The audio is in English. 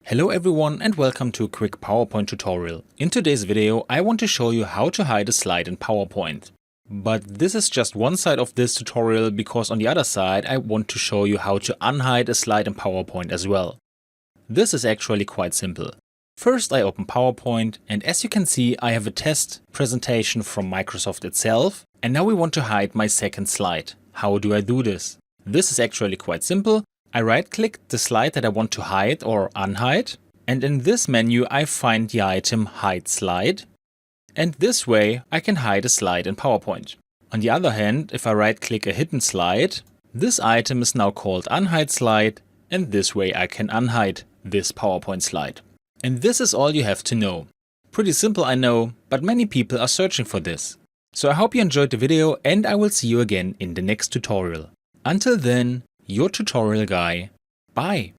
Hello everyone and welcome to a quick PowerPoint tutorial. In today's video I want to show you how to hide a slide in PowerPoint. But this is just one side of this tutorial because on the other side I want to show you how to unhide a slide in PowerPoint as well. This is actually quite simple. First I open PowerPoint and as you can see I have a test presentation from Microsoft itself, and now we want to hide my second slide. How do I do this? This is actually quite simple. I right-click the slide that I want to hide or unhide, and in this menu I find the item Hide Slide, and this way I can hide a slide in PowerPoint. On the other hand, if I right-click a hidden slide, this item is now called Unhide Slide, and this way I can unhide this PowerPoint slide. And this is all you have to know. Pretty simple, I know, but many people are searching for this. So I hope you enjoyed the video and I will see you again in the next tutorial. Until then, your tutorial guy. Bye.